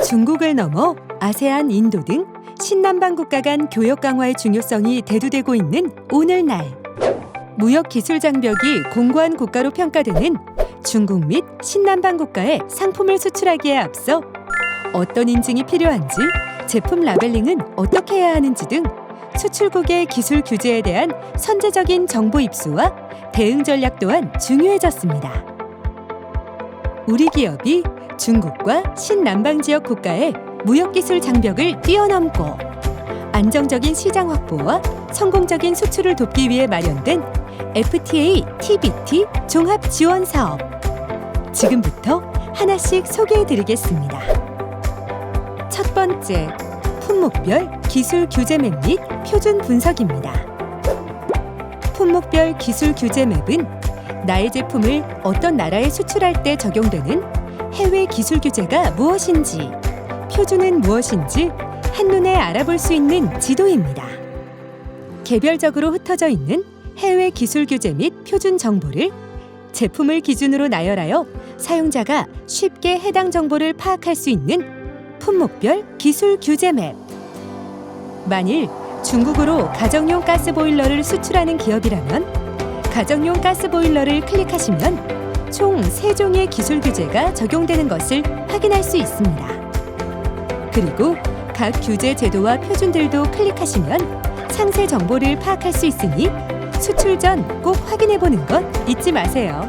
중국을 넘어 아세안, 인도 등 신남방 국가 간 교역 강화의 중요성이 대두되고 있는 오늘날, 무역 기술 장벽이 공고한 국가로 평가되는 중국 및 신남방 국가에 상품을 수출하기에 앞서 어떤 인증이 필요한지, 제품 라벨링은 어떻게 해야 하는지 등 수출국의 기술 규제에 대한 선제적인 정보 입수와 대응 전략 또한 중요해졌습니다. 우리 기업이 중국과 신남방 지역 국가의 무역기술 장벽을 뛰어넘고 안정적인 시장 확보와 성공적인 수출을 돕기 위해 마련된 FTA, TBT 종합 지원 사업. 지금부터 하나씩 소개해드리겠습니다. 첫 번째, 품목별 기술 규제 맵 및 표준 분석입니다. 품목별 기술 규제 맵은 나의 제품을 어떤 나라에 수출할 때 적용되는 해외 기술 규제가 무엇인지, 표준은 무엇인지 한눈에 알아볼 수 있는 지도입니다. 개별적으로 흩어져 있는 해외 기술 규제 및 표준 정보를 제품을 기준으로 나열하여 사용자가 쉽게 해당 정보를 파악할 수 있는 품목별 기술 규제 맵. 만일 중국으로 가정용 가스보일러를 수출하는 기업이라면 가정용 가스보일러를 클릭하시면 총 3종의 기술 규제가 적용되는 것을 확인할 수 있습니다. 그리고 각 규제 제도와 표준들도 클릭하시면 상세 정보를 파악할 수 있으니 수출 전 꼭 확인해보는 것 잊지 마세요.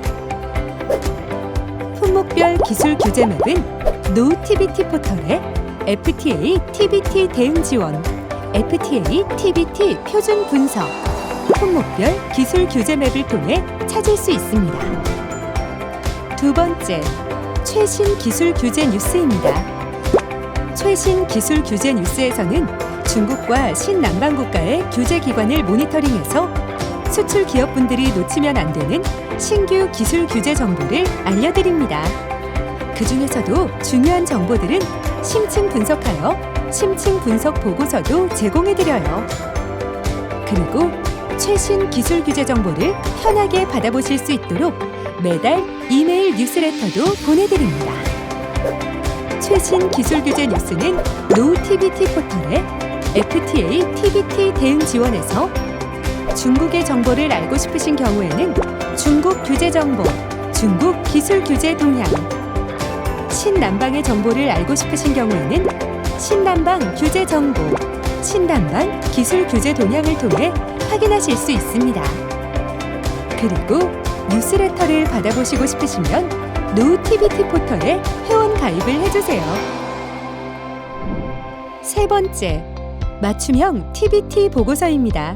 품목별 기술 규제 맵은 노-TBT 포털에 FTA, TBT 대응 지원, FTA, TBT 표준 분석, 품목별 기술 규제 맵을 통해 찾을 수 있습니다. 두 번째, 최신 기술 규제 뉴스입니다. 최신 기술 규제 뉴스에서는 중국과 신남방 국가의 규제 기관을 모니터링해서 수출 기업분들이 놓치면 안 되는 신규 기술 규제 정보를 알려드립니다. 그 중에서도 중요한 정보들은 심층 분석하여 심층 분석 보고서도 제공해드려요. 그리고 최신 기술 규제 정보를 편하게 받아보실 수 있도록 매달 이메일 뉴스레터도 보내드립니다. 최신 기술 규제 뉴스는 노-TBT 포털에 FTA, TBT 대응 지원에서 중국의 정보를 알고 싶으신 경우에는 중국 규제 정보, 중국 기술 규제 동향, 신남방의 정보를 알고 싶으신 경우에는 신남방 규제 정보, 신남방 기술 규제 동향을 통해 확인하실 수 있습니다. 그리고 뉴스레터를 받아보시고 싶으시면 노-TBT 포털에 회원 가입을 해주세요. 세 번째, 맞춤형 TBT 보고서입니다.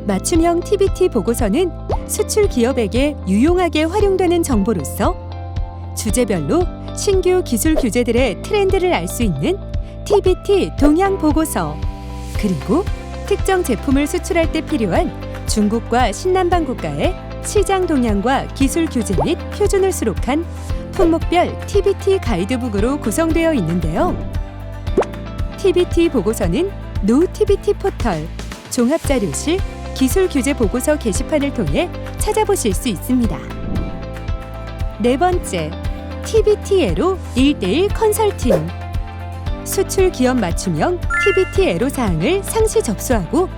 맞춤형 TBT 보고서는 수출 기업에게 유용하게 활용되는 정보로서 주제별로 신규 기술 규제들의 트렌드를 알 수 있는 TBT 동향 보고서, 그리고 특정 제품을 수출할 때 필요한 중국과 신남방 국가의 시장 동향과 기술 규제 및 표준을 수록한 품목별 TBT 가이드북으로 구성되어 있는데요. TBT 보고서는 노-TBT 포털, 종합자료실, 기술 규제 보고서 게시판을 통해 찾아보실 수 있습니다. 네 번째, TBT 애로 1:1 컨설팅. 수출 기업 맞춤형 TBT 애로 사항을 상시 접수하고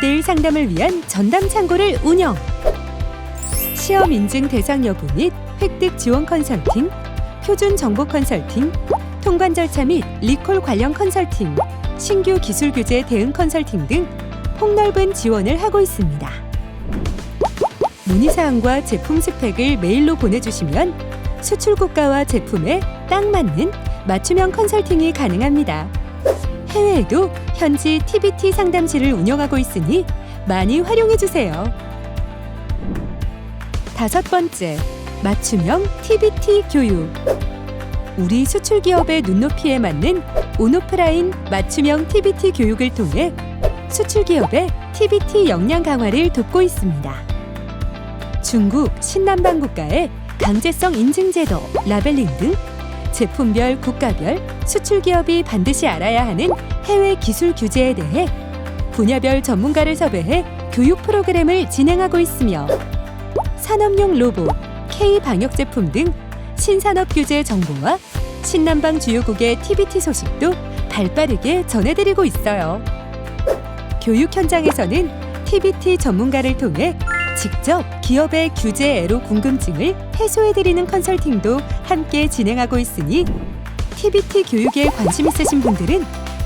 1:1 상담을 위한 전담 창구를 운영. 시험 인증 대상 여부 및 획득 지원 컨설팅, 표준 정보 컨설팅, 통관 절차 및 리콜 관련 컨설팅, 신규 기술 규제 대응 컨설팅 등 폭넓은 지원을 하고 있습니다. 문의사항과 제품 스펙을 메일로 보내주시면 수출 국가와 제품에 딱 맞는 맞춤형 컨설팅이 가능합니다. 해외에도 현지 TBT 상담실을 운영하고 있으니 많이 활용해주세요. 다섯 번째, 맞춤형 TBT 교육. 우리 수출 기업의 눈높이에 맞는 온오프라인 맞춤형 TBT 교육을 통해 수출 기업의 TBT 역량 강화를 돕고 있습니다. 중국, 신남방 국가의 강제성 인증 제도, 라벨링 등 제품별, 국가별, 수출 기업이 반드시 알아야 하는 해외 기술 규제에 대해 분야별 전문가를 섭외해 교육 프로그램을 진행하고 있으며 산업용 로봇, K 방역 제품 등 신산업 규제 정보와 신남방 주요국의 TBT 소식도 발빠르게 전해드리고 있어요. 교육 현장에서는 TBT 전문가를 통해 직접 기업의 규제 애로 궁금증을 해소해드리는 컨설팅도 함께 진행하고 있으니 TBT 교육에 관심 있으신 분들은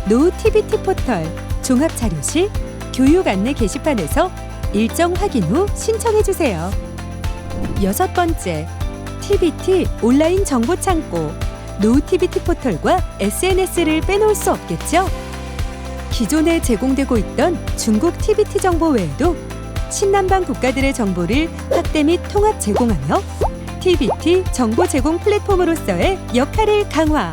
노 TBT 포털 종합자료실 교육 안내 게시판에서 일정 확인 후 신청해주세요. 6번째, TBT 온라인 정보 창고 노 TBT 포털과 SNS를 빼놓을 수 없겠죠? 기존에 제공되고 있던 중국 TBT 정보 외에도 신남방 국가들의 정보를 확대 및 통합 제공하며 TBT 정보 제공 플랫폼으로서의 역할을 강화.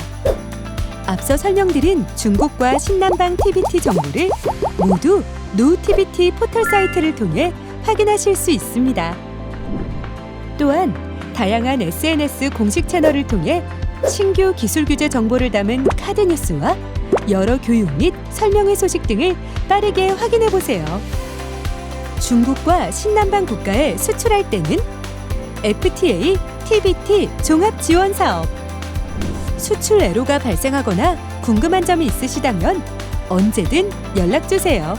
앞서 설명드린 중국과 신남방 TBT 정보를 모두 노 TBT 포털 사이트를 통해 확인하실 수 있습니다. 또한 다양한 SNS 공식 채널을 통해 신규 기술 규제 정보를 담은 카드 뉴스와 여러 교육 및 설명회 소식 등을 빠르게 확인해 보세요. 중국과 신남방 국가에 수출할 때는 FTA, TBT 종합 지원 사업. 수출 애로가 발생하거나 궁금한 점이 있으시다면 언제든 연락 주세요.